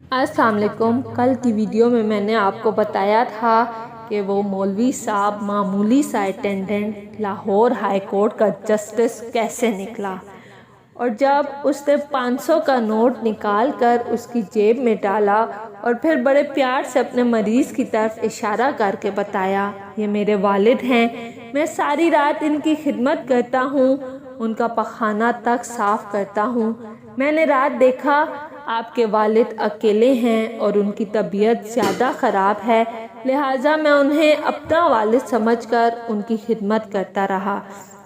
السلام علیکم۔ کل کی ویڈیو میں نے آپ کو بتایا تھا کہ وہ مولوی صاحب معمولی سا اٹینڈنٹ لاہور ہائی کورٹ کا جسٹس کیسے نکلا، اور جب اس نے 500 کا نوٹ نکال کر اس کی جیب میں ڈالا اور پھر بڑے پیار سے اپنے مریض کی طرف اشارہ کر کے بتایا، یہ میرے والد ہیں، میں ساری رات ان کی خدمت کرتا ہوں، ان کا پخانہ تک صاف کرتا ہوں، میں نے رات دیکھا آپ کے والد اکیلے ہیں اور ان کی طبیعت زیادہ خراب ہے، لہٰذا میں انہیں اپنا والد سمجھ کر ان کی خدمت کرتا رہا،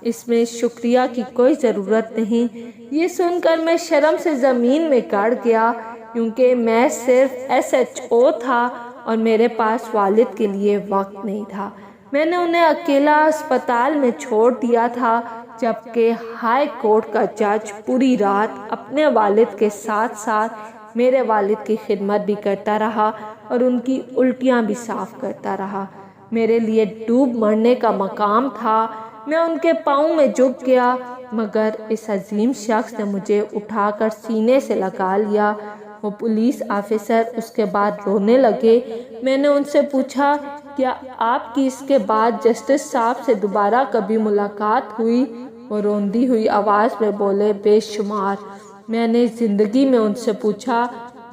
اس میں شکریہ کی کوئی ضرورت نہیں۔ یہ سن کر میں شرم سے زمین میں گڑ گیا، کیونکہ میں صرف SHO تھا اور میرے پاس والد کے لیے وقت نہیں تھا۔ میں نے انہیں اکیلا اسپتال میں چھوڑ دیا تھا، جبکہ ہائی کورٹ کا جج پوری رات اپنے والد کے ساتھ ساتھ میرے والد کی خدمت بھی کرتا رہا اور ان کی الٹیاں بھی صاف کرتا رہا۔ میرے لیے ڈوب مرنے کا مقام تھا۔ میں ان کے پاؤں میں جھک گیا، مگر اس عظیم شخص نے مجھے اٹھا کر سینے سے لگا لیا۔ وہ پولیس آفیسر اس کے بعد رونے لگے۔ میں نے ان سے پوچھا، کیا آپ کی اس کے بعد جسٹس صاحب سے دوبارہ کبھی ملاقات ہوئی؟ وہ روندی ہوئی آواز میں بولے، بے شمار۔ میں نے زندگی میں ان سے پوچھا،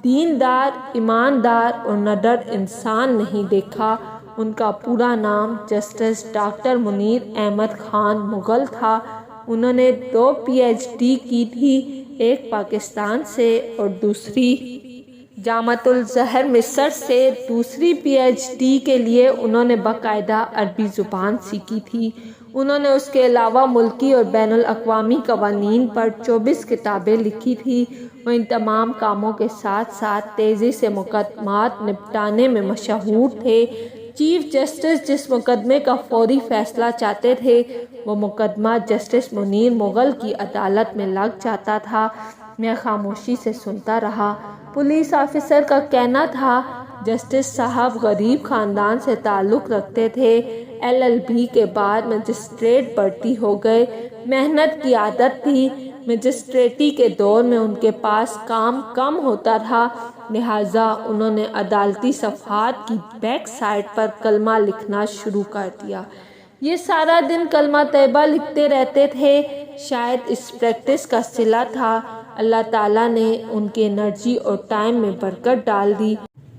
دیندار، ایماندار اور نڈر انسان نہیں دیکھا۔ ان کا پورا نام جسٹس ڈاکٹر منیر احمد خان مغل تھا۔ انہوں نے 2 PhD کی تھی، ایک پاکستان سے اور دوسری جامعۃ الازہر مصر سے۔ دوسری PhD کے لیے انہوں نے باقاعدہ عربی زبان سیکھی تھی۔ انہوں نے اس کے علاوہ ملکی اور بین الاقوامی قوانین پر 24 کتابیں لکھی تھیں۔ وہ ان تمام کاموں کے ساتھ ساتھ تیزی سے مقدمات نپٹانے میں مشہور تھے۔ چیف جسٹس جس مقدمے کا فوری فیصلہ چاہتے تھے، وہ مقدمہ جسٹس منیر مغل کی عدالت میں لگ جاتا تھا۔ میں خاموشی سے سنتا رہا۔ پولیس آفیسر کا کہنا تھا، جسٹس صاحب غریب خاندان سے تعلق رکھتے تھے، LLB کے بعد مجسٹریٹ بھرتی ہو گئے، محنت کی عادت تھی، مجسٹریٹی کے دور میں ان کے پاس کام کم ہوتا تھا، لہٰذا انہوں نے عدالتی صفحات کی بیک سائڈ پر کلمہ لکھنا شروع کر دیا۔ یہ سارا دن کلمہ طیبہ لکھتے رہتے تھے، شاید اس پریکٹس کا صلہ تھا۔ اللہ تعالیٰ نے ان کی انرجی اور ٹائم میں برکت ڈال دی۔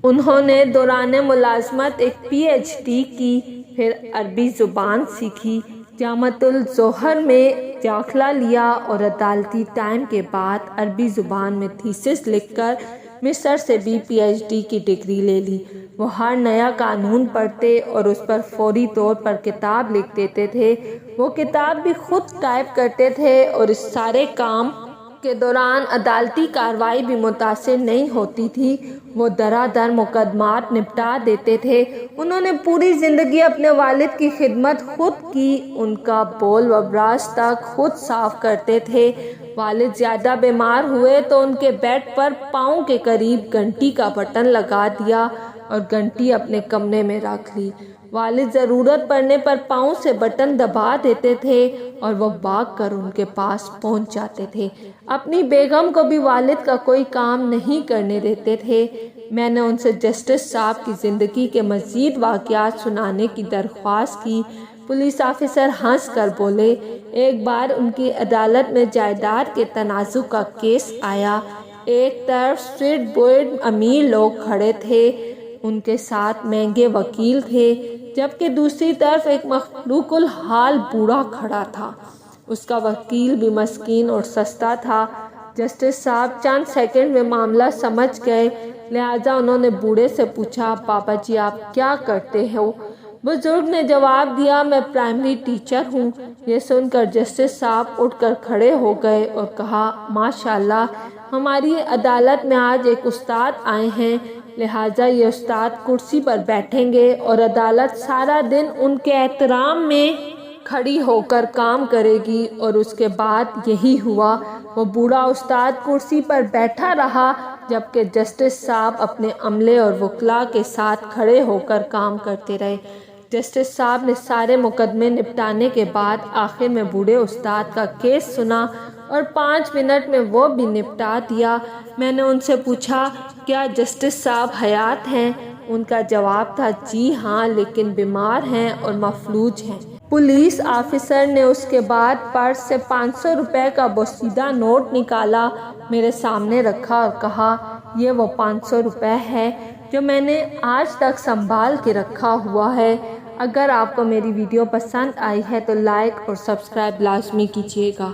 انہوں نے دوران ملازمت ایک PhD کی، پھر عربی زبان سیکھی، جامعۃ الازہر میں داخلہ لیا اور عدالتی ٹائم کے بعد عربی زبان میں تھیسس لکھ کر مصر سے بھی PhD کی ڈگری لے لی۔ وہ ہر نیا قانون پڑھتے اور اس پر فوری طور پر کتاب لکھ دیتے تھے۔ وہ کتاب بھی خود ٹائپ کرتے تھے اور اس سارے کام کے دوران عدالتی کارروائی بھی متاثر نہیں ہوتی تھی۔ وہ دھڑا مقدمات نپٹا دیتے تھے۔ انہوں نے پوری زندگی اپنے والد کی خدمت خود کی، ان کا بول و براز تک خود صاف کرتے تھے۔ والد زیادہ بیمار ہوئے تو ان کے بیڈ پر پاؤں کے قریب گھنٹی کا بٹن لگا دیا اور گھنٹی اپنے کمرے میں رکھ لی۔ والد ضرورت پڑنے پر پاؤں سے بٹن دبا دیتے تھے اور وہ بھاگ کر ان کے پاس پہنچ جاتے تھے۔ اپنی بیگم کو بھی والد کا کوئی کام نہیں کرنے دیتے تھے۔ میں نے ان سے جسٹس صاحب کی زندگی کے مزید واقعات سنانے کی درخواست کی۔ پولیس آفیسر ہنس کر بولے، ایک بار ان کی عدالت میں جائیداد کے تنازع کا کیس آیا۔ ایک طرف سٹریٹ بورڈ امیر لوگ کھڑے تھے، ان کے ساتھ مہنگے وکیل تھے، جبکہ دوسری طرف ایک مخلوق الحال بوڑھا کھڑا تھا۔ اس کا وکیل بھی مسکین اور سستا تھا۔ جسٹس صاحب چند سیکنڈ میں معاملہ سمجھ گئے، لہٰذا انہوں نے بوڑھے سے پوچھا، بابا جی آپ کیا کرتے ہو؟ بزرگ نے جواب دیا، میں پرائمری ٹیچر ہوں۔ یہ سن کر جسٹس صاحب اٹھ کر کھڑے ہو گئے اور کہا، ماشاءاللہ، ہماری عدالت میں آج ایک استاد آئے ہیں، لہٰذا یہ استاد کرسی پر بیٹھیں گے اور عدالت سارا دن ان کے احترام میں کھڑی ہو کر کام کرے گی۔ اور اس کے بعد یہی ہوا۔ وہ بوڑھا استاد کرسی پر بیٹھا رہا، جبکہ جسٹس صاحب اپنے عملے اور وکلاء کے ساتھ کھڑے ہو کر کام کرتے رہے۔ جسٹس صاحب نے سارے مقدمے نپٹانے کے بعد آخر میں بوڑھے استاد کا کیس سنا۔ اور 5 منٹ میں وہ بھی نپٹا دیا۔ میں نے ان سے پوچھا کیا جسٹس صاحب حیات ہیں؟ ان کا جواب تھا جی ہاں، لیکن بیمار ہیں اور مفلوج ہیں۔ پولیس آفیسر نے اس کے بعد پرس سے 500 روپے کا بوسیدہ نوٹ نکالا، میرے سامنے رکھا اور کہا یہ وہ 500 روپے ہے جو میں نے آج تک سنبھال کے رکھا ہوا ہے۔ اگر آپ کو میری ویڈیو پسند آئی ہے تو لائک اور سبسکرائب لازمی کیجیے گا۔